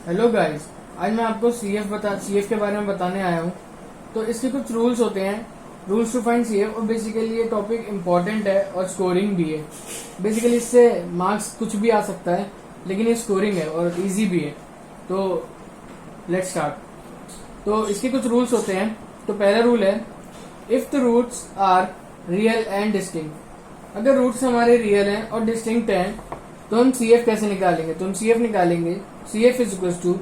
Hello guys, आज मैं आपको सीएफ के बारे में बताने आया हूँ। तो इसके कुछ रूल्स होते हैं, रूल्स टू फाइंड सीएफ। और बेसिकली ये टॉपिक इम्पोर्टेंट है और स्कोरिंग भी है। बेसिकली इससे मार्क्स कुछ भी आ सकता है, लेकिन ये स्कोरिंग है और इजी भी है। तो लेट्स स्टार्ट। तो इसके कुछ रूल्स होते हैं। तो पहला रूल है, if the roots are real and distinct. अगर रूट्स हमारे रियल हैं और डिस्टिंक्ट हैं तो हम सीएफ कैसे निकालेंगे? तो हम सीएफ निकालेंगे, CF is equal to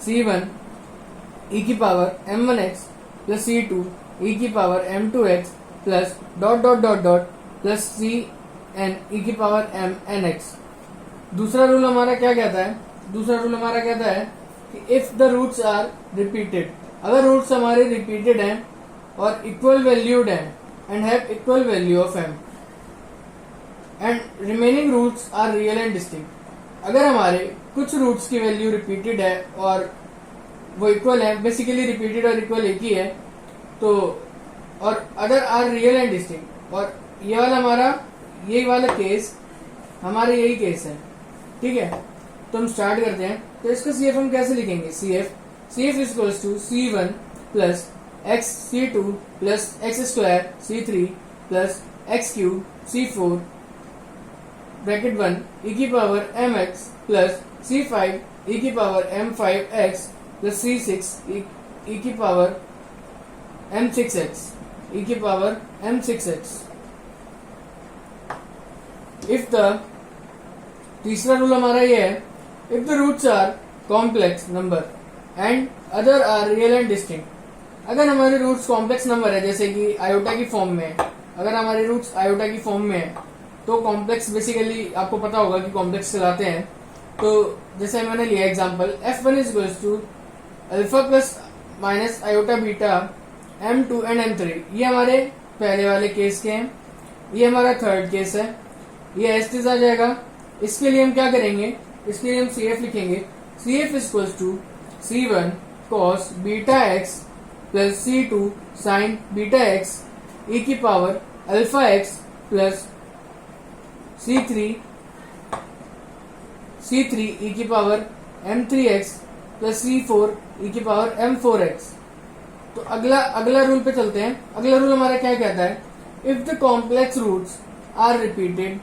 C1 e की power m1x plus C2 e की power m2x plus dot dot dot dot plus Cn e की पावर mnx। दूसरा रूल हमारा क्या कहता है? दूसरा रूल हमारा कहता है कि if the roots are repeated. अगर रूट्स हमारे रिपीटेड हैं और इक्वल वैल्यूड हैं and have equal value of m and remaining roots are real and distinct. अगर हमारे कुछ रूट्स की वैल्यू रिपीटेड है और वो इक्वल है, बेसिकली रिपीटेड और इक्वल एक ही है, तो और other are real and distinct. और ये वाला हमारा यही वाला केस हमारा यही केस है, ठीक है। तो हम स्टार्ट करते हैं। तो इसका सीएफ हम कैसे लिखेंगे? CF is equals to C1 plus x C2 plus x square C3 plus x cube C4 bracket 1 e की power mx plus C5 e की power m5x plus C6 e की पावर m6x e की power m6x। If the तीसरा rule हमारा ये है, if the roots are complex number and other are real and distinct. अगर हमारे रूट्स कॉम्प्लेक्स नंबर है, जैसे कि आयोटा की फॉर्म में, अगर हमारे रूट्स आयोटा की फॉर्म में है तो कॉम्प्लेक्स बेसिकली आपको पता होगा कि कॉम्प्लेक्स चलाते हैं। तो जैसे मैंने लिया example, f1 is equals to alpha plus minus iota beta m2 and m3। ये हमारे पहले वाले केस के हैं, ये हमारा थर्ड केस है, ये एस्टिस आ जाएगा। इसके लिए हम क्या करेंगे? इसके लिए हम CF लिखेंगे। CF is equals to C1 cos beta x plus C2 sine beta x e की power alpha x plus C3 e की power m3x plus C4 e की पावर m4x। तो अगला रूल पे चलते हैं। अगला रूल हमारा क्या कहता है? If the complex roots are repeated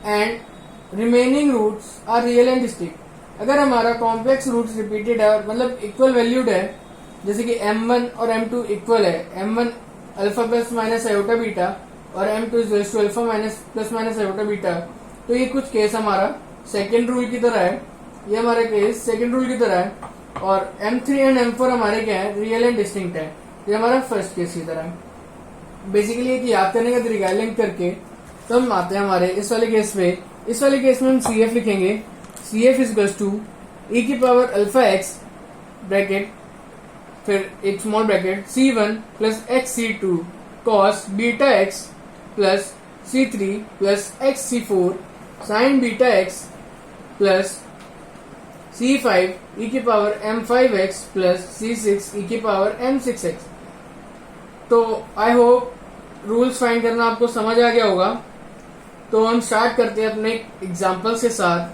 and remaining roots are real and distinct. अगर हमारा कॉम्प्लेक्स रूट्स रिपीटेड है और मतलब इक्वल वैल्यूड है, जैसे कि m1 और m2 इक्वल है, m1 alpha plus minus iota beta और m2 is to alpha minus plus minus iota beta, तो ये कुछ केस हमारा सेकेंड रूल की तरह है। ये हमारा केस सेकेंड रूल की तरह है। और m3 एंड m4 हमारे क्या है? रियल एंड डिस्टिंक्ट है। ये हमारा फर्स्ट केस की तरह है। बेसिकली एक याद करने का तरीका है लिंक करके। तो हम आते हैं हमारे इस वाले केस पे। इस वाले केस में हम CF लिखेंगे। CF is equals to e की पावर अल्फा x ब्रैकेट फिर एक small bracket C1 plus x C2 cos beta x plus C3 plus x C4 sine beta x plus C5 e की power m5x plus C6 e की power m6x। तो I hope rules find करना आपको समझ आ गया होगा। तो हम स्टार्ट करते हैं अपने एग्जांपल्स के साथ।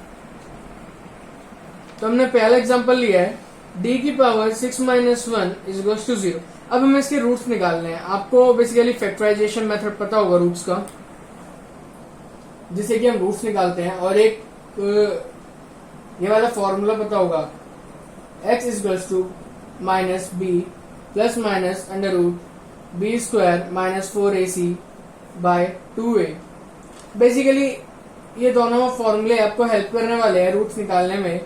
तो हमने पहला एग्जांपल लिया है, d की power 6 minus 1 is equals to 0। अब हमें इसके रूट्स निकालने हैं। आपको बेसिकली फैक्टराइजेशन मेथड पता होगा रूट्स का, जिससे कि हम रूट्स निकालते हैं। और एक ये वाला फॉर्मूला पता होगा, x is equals to minus b plus minus under root b square minus 4ac by 2a। Basically ये दोनों फॉर्मूले आपको हेल्प करने वाले हैं रूट्स निकालने में।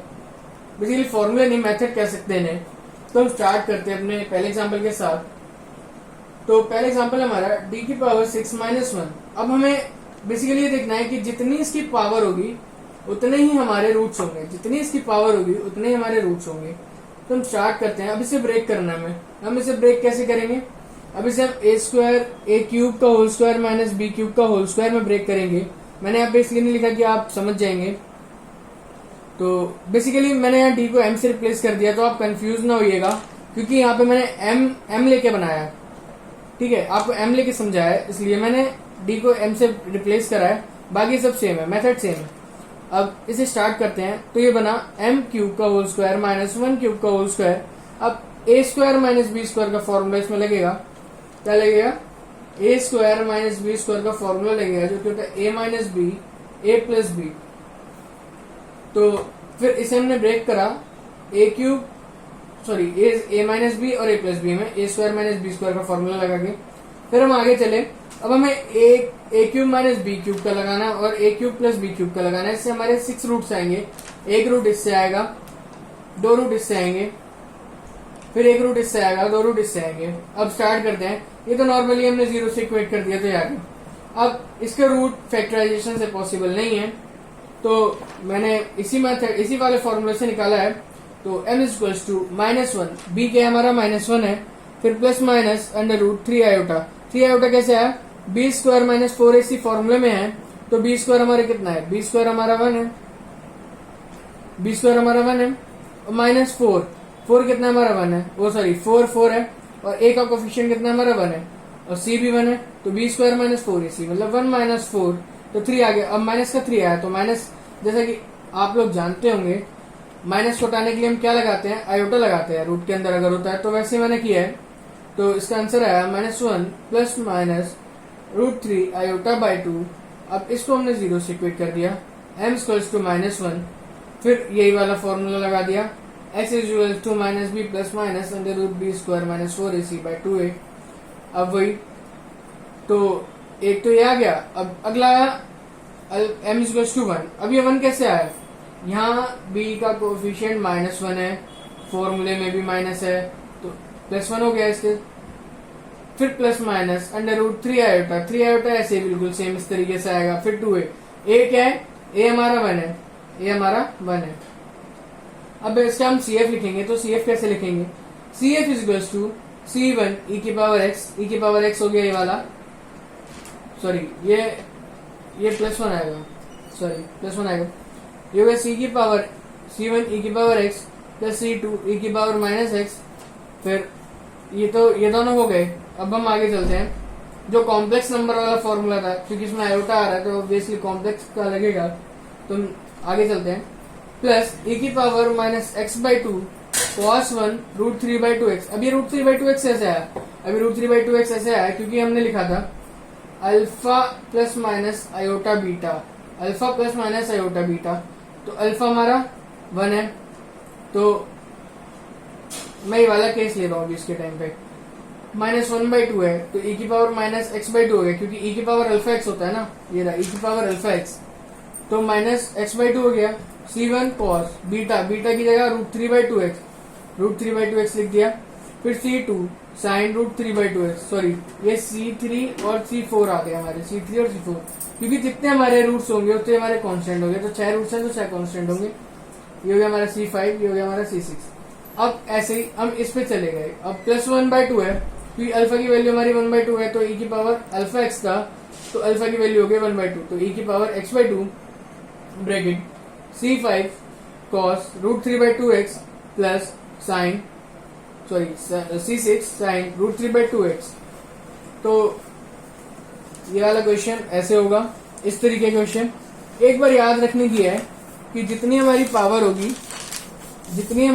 बेसिकली फॉर्मूले नहीं, मेथड कह सकते हैं। तो हम स्टार्ट करते हैं अपने पहले एग्जांपल के साथ। तो पहले एग्जांपल हमारा d की पावर 6 माइनस 1। अब हमें बेसिकली ये देखना है कि जितनी इसकी पावर होगी उतने ही हमारे रूट्स होंगे, जितनी इसकी पावर होगी उतने ही हमारे रूट्स होंगे। तो हम स्टार्ट करते हैं। अब इसे ब्रेक करना है हम इसे ब्रेक कैसे करेंगे? अब इसे हम a स्क्वायर a क्यूब का whole square minus b cube का होल स्क्वायर में ब्रेक करेंगे। मैंने यहाँ पे इसलिए नहीं लिखा कि आप समझ जाएंगे। तो बेसिकली मैंने यहाँ d को m से रिप्लेस कर दिया, तो आप कंफ्यूज ना होइएगा, क्योंकि यहाँ पे मैंने m लेके बनाया, ठीक है, आपको m लेके समझाया है, इसलिए मैंने d को m से रिप्लेस करा है। बाकी सब सेम है, मेथड सेम है। अब इसे स्टार्ट करते हैं। तो ये बना m क्यूब का होल स्क्वायर माइनस 1 क्यूब का होल स्क्वायर। अब a square minus B square का फॉर्मूला इसमें लगेगा, क्या लगेगा, a square minus B square का फॉर्मूला लगेगा जो कि होता है a minus B A plus B. तो फिर इसे हमने ब्रेक करा A cube sorry A minus B और ए प्लस बी में A square minus B square का फॉर्मूला लगा के फिर हम आगे चले। अब हमें ए क्यूब माइनस बी क्यूब का लगाना और ए क्यूब प्लस बी क्यूब का लगाना है। इससे हमारे 6 रूट्स आएंगे, एक रूट इससे आएगा, 2 रूट इससे आएंगे, फिर एक रूट इससे आएगा, 2 रूट इससे आएंगे। अब स्टार्ट करते हैं। ये तो नॉर्मली हमने 0 से इक्वेट कर दिया, तो ये आ गया। अब इसका रूट फैक्टराइजेशन से पॉसिबल नहीं है, तो मैंने इसी वाले फॉर्मूले से निकाला है। तो m is equals to -1, b क्या है हमारा -1 है, फिर plus minus under root 3 iota. 3 iota कैसे आया, बी स्क्वायर माइनस 4ac फॉर्मूले में है, तो बी स्क्वायर हमारे कितना है, बी स्क्वायर हमारा 1 है, बी स्क्वायर हमारा 1 है और माइनस 4 कितना हमारा 1 है, वो सॉरी 4 है और a का कोफिशिएंट कितना हमारा 1 है और c भी 1 है, तो बी स्क्वायर माइनस 4ac मतलब 1 माइनस 4, तो 3 आ गया। अब माइनस का 3 आया, तो माइनस जैसा कि आप लोग जानते होंगे माइनस को हटाने के लिए हम क्या लगाते हैं, आयोटा लगाते हैं रूट के अंदर अगर होता है, तो वैसे मैंने किया है। तो इसका आंसर आया -1 plus minus root 3 iota by 2। अब इसको हमने 0 से इक्वेट कर दिया, m इक्वल्स टू -1, फिर यही वाला फॉर्मूला लगा दिया, x is equal to minus B plus minus under root B square minus 4ac by 2a। अब वही, तो एक तो ये आ गया। अब अगला आया m इज इक्वल टू 1। अब ये 1 कैसे आया, यहाँ b का कोफिशिएंट -1 है, फॉर्मूले में भी माइनस है, तो +1 हो गया इसके, फिर plus minus under root 3 iota. 3 iota ऐसे बिल्कुल सेम इस तरीके से आएगा, फिर 2a। a क्या है, a हमारा 1 है, a हमारा 1 है। अब इसका हम cf लिखेंगे, तो cf कैसे लिखेंगे, cf is equal to c1 e की पावर x हो गया ये वाला, सॉरी ये +1 आएगा, सॉरी +1 आएगा, ये होगा c1 e की power x plus c2 e की पावर माइनस x। फिर ये दोनों हो गए। अब हम आगे चलते हैं। जो कॉम्प्लेक्स नंबर वाला फॉर्मूला था, क्योंकि इसमें आयोटा आ रहा है तो ऑब्वियसली कॉम्प्लेक्स का लगेगा, तो हम आगे चलते हैं। प्लस e की power minus x by 2 cos 1 root 3 by 2x। अब ये रूट 3 बाई 2x ऐसे आया, अभी रूट 3 बाई 2x ऐसे आया क्योंकि हमने लिखा था alpha plus minus iota beta, alpha plus minus iota beta. तो अल्फा हमारा 1 है, तो मैं ये वाला केस ले रहा हूँ अभी इसके टाइम पे। -1/2 है, तो e की पावर माइनस x बाई 2 हो गया, क्योंकि e की पावर अल्फा x होता है ना, ये रहा e की पावर अल्फा x, तो माइनस x बाई 2 हो गया। c1 cos बीटा की जगह रूट 3/2x लिख दिया। फिर c2 sign root 3/2x, sorry ये c3 और c4 आ गए हमारे, c3 और c4, क्योंकि जितने हमारे रूट्स होंगे उतने हमारे कांस्टेंट होंगे, तो 6 रूट्स हैं तो 6 कांस्टेंट होंगे। ये हो गया हमारा c5, ये हो गया हमारा c6। अब ऐसे ही हम इस पे चले गए। अब +1/2 है, क्योंकि अल्फा की वैल्यू हमारी 1/2 है, तो e की पावर अल्फा x था, तो अल्फा की वैल्यू हो गई 1/2, तो e की पावर x/2 bracket c5 cos root 3/2x plus sine c6 sine root 3/2x। तो ये वाला क्वेश्चन ऐसे होगा, इस तरीके का क्वेश्चन। एक बार याद रखने की है कि जितनी हमारी पावर होगी उतने ही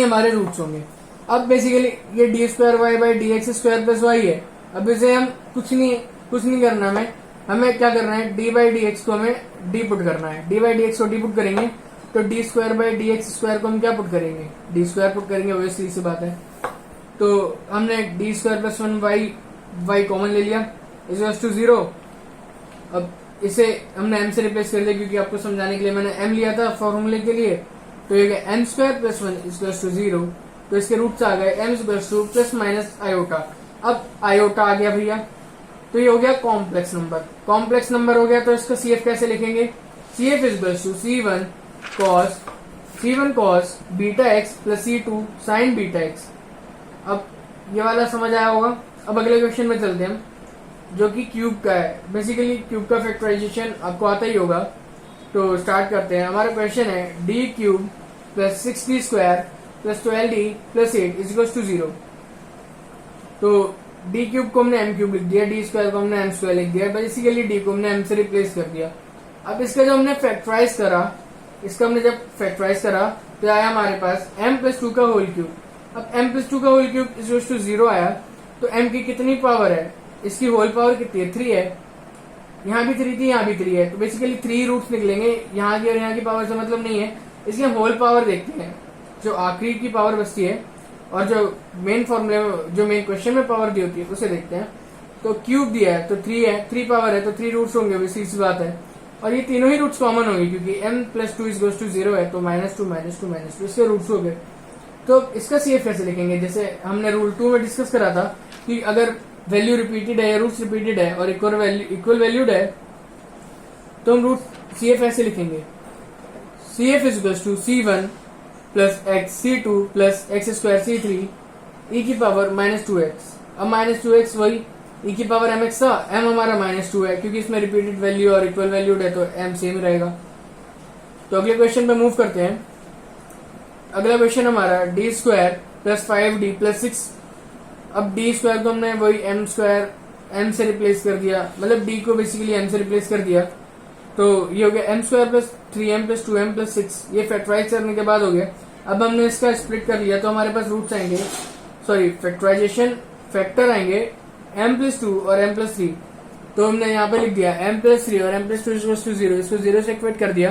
हमारे रूट्स होंगे। अब बेसिकली ये d2y by dx² plus y है। अब इसे हम कुछ नहीं करना, हमें क्या करना है, d बाई dx को हमें d पुट करना है। d बाई dx को d पुट करेंगे तो d² बाई dx² को हम क्या पुट करेंगे, d² पुट करेंगे, ऑब्वियसली सी बात है। तो हमने d² प्लस 1y कॉमन ले लिया, इज टू 0। अब इसे हमने m से रिप्लेस कर दिया, क्योंकि आपको समझाने के लिए मैंने m लिया था फॉर्मूले के लिए। तो ये m² प्लस 1 इज टू 0, तो इसके रूट्स आ गए m is two plus minus iota. अब आयोटा आ गया भैया, तो ये हो गया कॉम्प्लेक्स नंबर हो गया। तो इसका CF कैसे लिखेंगे, CF is to C1 cos beta x plus C2 sine beta x। अब ये वाला समझ आया होगा। अब अगले क्वेश्चन में चलते हैं हम, जो कि क्यूब का है। बेसिकली क्यूब का फैक्टराइजेशन आपको आता ही होगा, तो स्टार्ट करते हैं। हमारा क्वेश्चन है d cube plus 6d² plus 12d plus 8 is equal to 0। तो d क्यूब को हमने m क्यूब लिख दिया, d² को हमने m² लिख दिया, बेसिकली d को हमने m से रिप्लेस कर दिया। अब इसका जो हमने फैक्टराइज करा, इसका हमने जब फैक्टराइज करा तो आया हमारे पास m+2 का होल क्यूब। अब m+2 का होल क्यूब इज टू 0 आया, तो m की कितनी पावर है, इसकी होल पावर कितनी है, 3 है। यहाँ भी 3 थी, यहाँ भी 3 है, तो बेसिकली 3 रूट्स निकलेंगे, यहाँ की और यहाँ की पावर से मतलब नहीं है, इसलिए हम होल पावर देखते हैं, जो आखिरी की पावर बचती है और जो मेन फॉर्मूले में, जो मेन क्वेश्चन में पावर दी होती है उसे देखते हैं। तो क्यूब दिया है तो 3 है, 3 पावर है तो 3 रूट्स होंगे, सीधी सी बात है, और ये तीनों ही रूट्स कॉमन होंगे क्योंकि m+2 इज टू 0 है, तो -2 -2 -2 इसके रूट्स हो गए। तो इसका CF कैसे लिखेंगे, जैसे हमने रूल 2 में डिस्कस करा था कि अगर वैल्यू रिपीटेड है या रूट्स रिपीटेड है और इक्वल वैल्यूड है तो हम रूट CF ऐसे लिखेंगे, CF is to C1 plus x C2 plus x² C3 e की पावर -2x। अब -2x वही e की पावर mx था, m हमारा -2 है क्योंकि इसमें रिपीटेड वैल्यू और इक्वल वैल्यूड है तो m सेम ही रहेगा। तो अगले क्वेश्चन पे मूव करते हैं। अगला क्वेश्चन हमारा d² प्लस 5d प्लस 6। अब d² को हमने वही m² से रिप्लेस कर दिया, मतलब d को बेसिकली m से रिप्लेस कर दिया, तो ये हो गया m² plus 3m plus 2m plus 6। ये फैक्टराइज करने के बाद हो गया। अब हमने इसका स्प्लिट कर लिया तो हमारे पास रूट्स आएंगे, सॉरी फैक्टराइजेशन फैक्टर आएंगे m+2 और m+3। तो हमने यहाँ पे लिख दिया m+3 और m+2 इक्वल्स टू 0, इसको 0 से इक्वेट कर दिया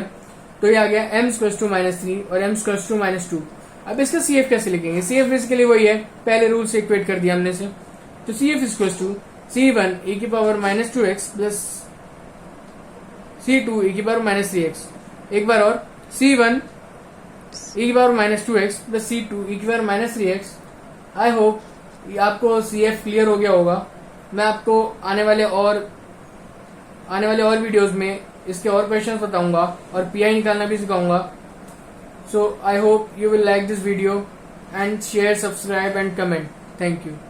तो ये आ गया m इक्वल्स टू -3 और m इक्वल्स टू -2। अब इसका CF कैसे लिखेंगे, CF बेसिकली वही है, पहले रूल से इक्वेट कर दिया हमने से, तो CF equals to C1 e की power -2x plus C2 e की पावर -3x। एक बार और C1 e की power -2x plus C2 e की पावर -3x। आई होप आपको CF क्लियर हो गया होगा। मैं आपको आने वाले और वीडियोस में इसके और क्वेश्चंस बताऊंगा और PI निकालना भी सिखाऊंगा। So I hope you will like this video and share, subscribe and comment. Thank you.